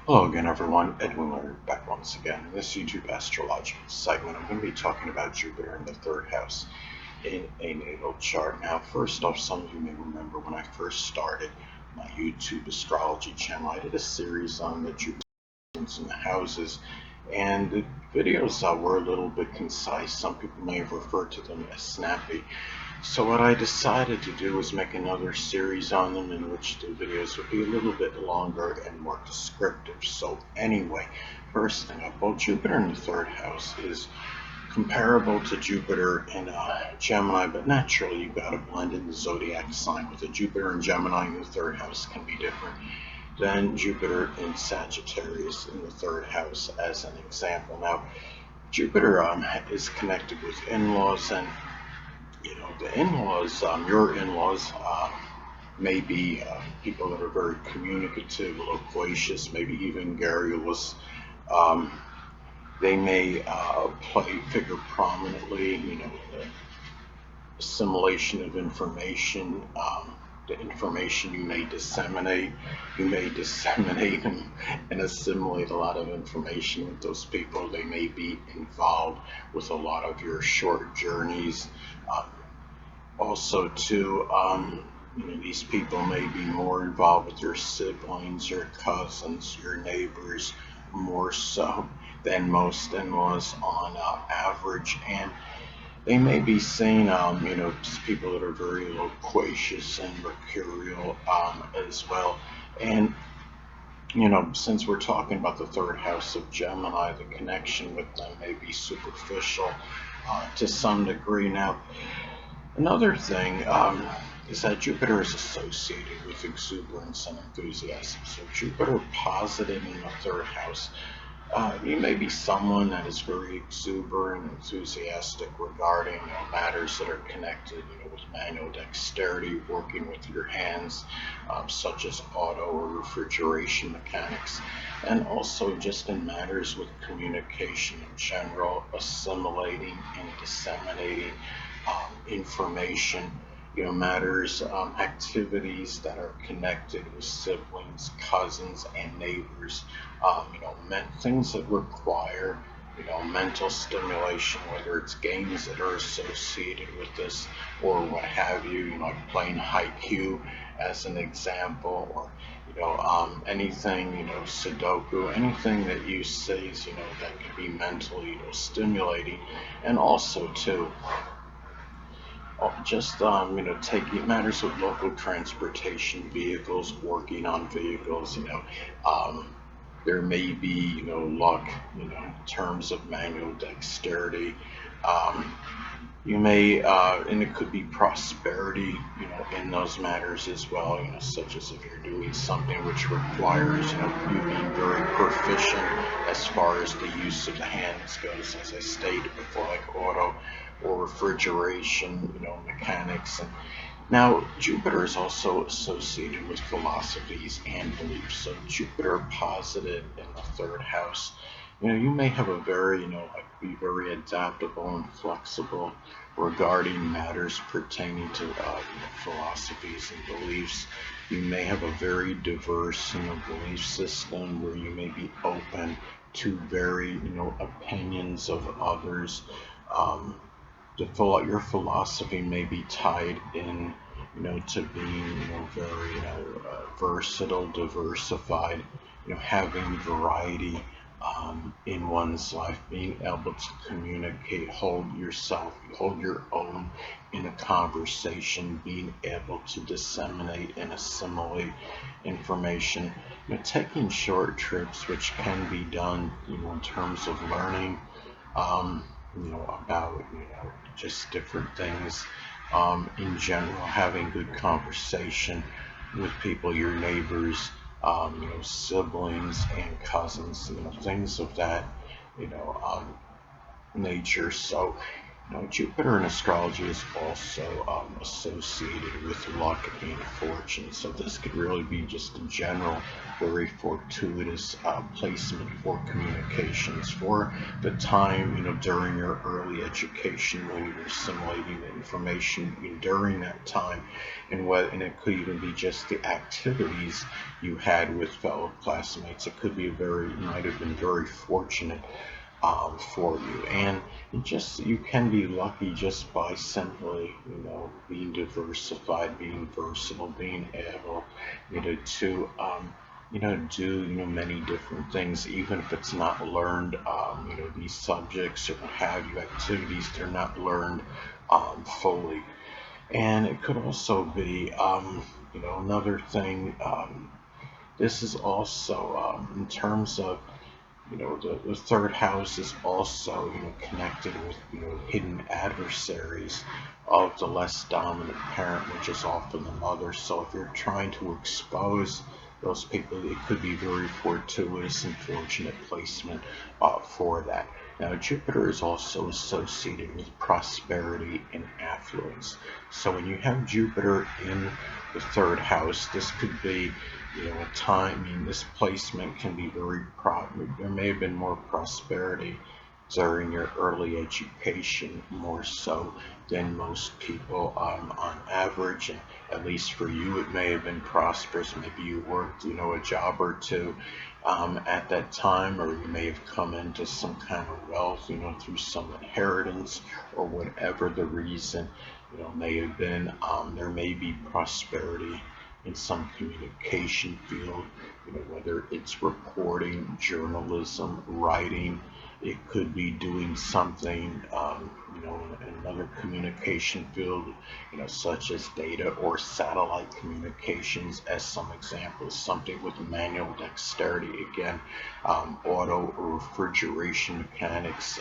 Hello again, everyone. Edwin Learnard back once again. In this YouTube astrological segment, I'm going to be talking about Jupiter in the third house in a natal chart. Now, first off, some of you may remember when I first started my YouTube astrology channel, I did a series on the Jupiter and the houses, and the videos were a little bit concise. Some people may have referred to them as snappy. So what I decided to do was make another series on them in which the videos would be a little bit longer and more descriptive. So anyway, first thing up, well, Jupiter in the third house is comparable to Jupiter in Gemini, but naturally you've got to blend in the zodiac sign. With a Jupiter in Gemini in the third house can be different than Jupiter in Sagittarius in the third house, as an example. Now, Jupiter is connected with in-laws, and the in-laws, your in-laws, may be people that are very communicative, loquacious, maybe even garrulous. Um, they may figure prominently, the assimilation of information, the information you may disseminate and assimilate a lot of information with those people. They may be involved with a lot of your short journeys. Um, Also, too, these people may be more involved with your siblings, your cousins, your neighbors, more so than most in-laws on average, and they may be seen, as people that are very loquacious and mercurial as well. And since we're talking about the third house of Gemini, the connection with them may be superficial to some degree. Now, another thing is that Jupiter is associated with exuberance and enthusiasm. So Jupiter posited in the third house. You may be someone that is very exuberant and enthusiastic regarding matters that are connected with manual dexterity, working with your hands, such as auto or refrigeration mechanics, and also just in matters with communication in general, assimilating and disseminating information, matters, activities that are connected with siblings, cousins, and neighbors, things that require, mental stimulation, whether it's games that are associated with this or what have you, like playing haiku as an example, or anything, Sudoku, anything that you say is, that can be mentally, stimulating, and also too, just taking matters with local transportation vehicles, working on vehicles. There may be luck, in terms of manual dexterity. Um, you may, and it could be prosperity, in those matters as well. Such as if you're doing something which requires, you being very proficient as far as the use of the hands goes, as I stated before, like auto or refrigeration, mechanics. And now Jupiter is also associated with philosophies and beliefs. So Jupiter posited in the third house, you may have a very, like be very adaptable and flexible regarding matters pertaining to philosophies and beliefs. You may have a very diverse, belief system where you may be open to very, opinions of others. Um, your philosophy may be tied in, to being, very, versatile, diversified, having variety in one's life, being able to communicate, hold your own in a conversation, being able to disseminate and assimilate information, taking short trips, which can be done, in terms of learning, um, about, just different things, in general, having good conversation with people, your neighbors, siblings and cousins, things of that, you know, um, nature. So, Jupiter in astrology is also associated with luck and fortune. So this could really be just a general very fortuitous placement for communications, for the time, during your early education when you're assimilating the information during that time, and it could even be just the activities you had with fellow classmates. It could be you might have been very fortunate for you, and you can be lucky just by simply being diversified, being versatile, being able to do many different things, even if it's not learned. These subjects or what have you, activities, they're not learned fully. And it could also be another thing. This is also in terms of the third house is also connected with hidden adversaries of the less dominant parent, which is often the mother. So if you're trying to expose those people, it could be very fortuitous and fortunate placement for that. Now, Jupiter is also associated with prosperity and affluence. So when you have Jupiter in the third house, this could be a time. This placement can be there may have been more prosperity during your early education, more so than most people on average. And at least for you, it may have been prosperous. Maybe you worked, a job or two at that time, or you may have come into some kind of wealth, through some inheritance or whatever the reason, may have been. There may be prosperity in some communication field, whether it's reporting, journalism, writing. It could be doing something, in another communication field, such as data or satellite communications, as some examples. Something with manual dexterity, again, auto or refrigeration mechanics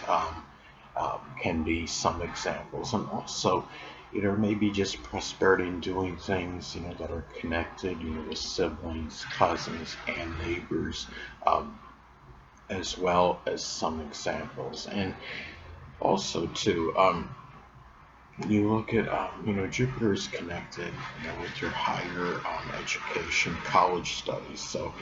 can be some examples. And also, maybe just prosperity in doing things, that are connected, with siblings, cousins, and neighbors, as well as some examples. And also, too, you look at, Jupiter is connected, with your higher education, college studies. So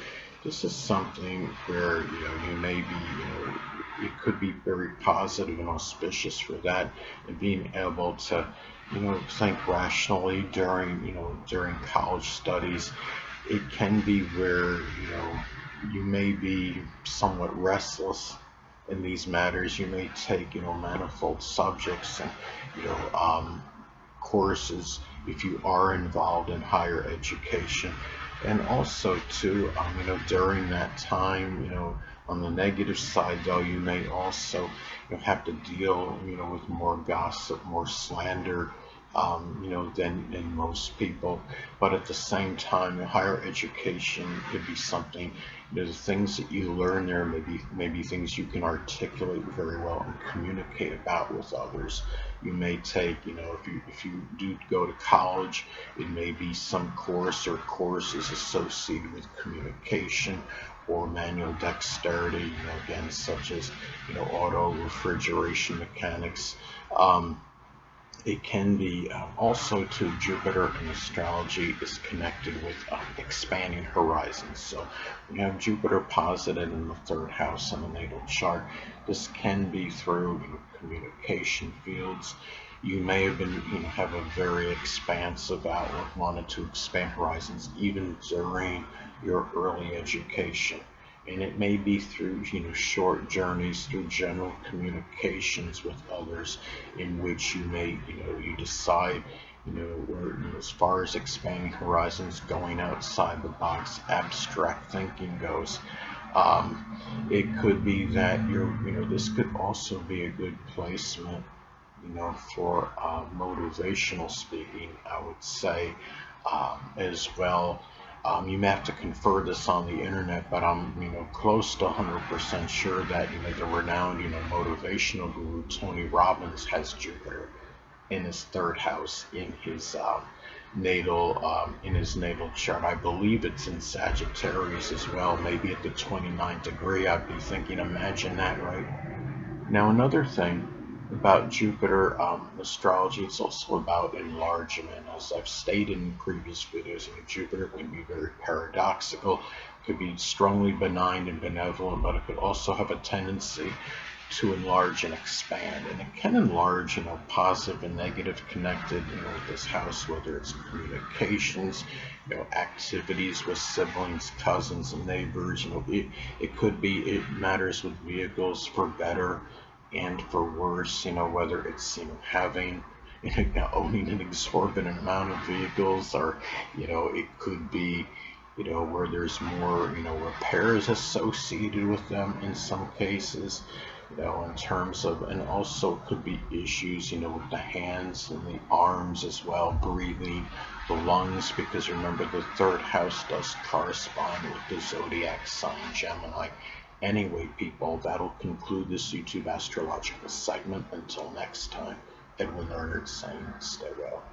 this is something where, you may be, it could be very positive and auspicious for that, and being able to, think rationally during college studies. It can be where, you may be somewhat restless in these matters. You may take, manifold subjects and, courses if you are involved in higher education. And also too, during that time, on the negative side though, you may also have to deal, with more gossip, more slander, than most people. But at the same time, higher education could be something, the things that you learn there maybe things you can articulate very well and communicate about with others. You may take, if you do go to college, it may be some course or courses associated with communication or manual dexterity, again, such as, auto refrigeration mechanics. It can be also to Jupiter in astrology is connected with expanding horizons. So we have Jupiter posited in the third house in the natal chart. This can be through communication fields. You may have been, have a very expansive outlook, wanted to expand horizons even during your early education. And it may be through, short journeys, through general communications with others, in which you may, you decide, where, as far as expanding horizons, going outside the box, abstract thinking goes. It could be that this could also be a good placement, for motivational speaking, I would say, as well. You may have to confer this on the internet, but I'm, close to 100% sure that, the renowned, motivational guru Tony Robbins has Jupiter in his third house in his natal chart. I believe it's in Sagittarius as well, maybe at the 29th degree. I'd be thinking, imagine that, right? Now, another thing about Jupiter astrology, it's also about enlargement. As I've stated in previous videos, Jupiter can be very paradoxical, could be strongly benign and benevolent, but it could also have a tendency to enlarge and expand. And it can enlarge, positive and negative connected, with this house, whether it's communications, activities with siblings, cousins, and neighbors. It could be, it matters with vehicles for better and for worse, whether it's, having, owning an exorbitant amount of vehicles, or, it could be, where there's more, repairs associated with them in some cases, in terms of, and also could be issues, with the hands and the arms as well, breathing, the lungs, because remember the third house does correspond with the zodiac sign Gemini. Anyway, people, that'll conclude this YouTube astrological segment. Until next time, Edwin Learnard saying stay well.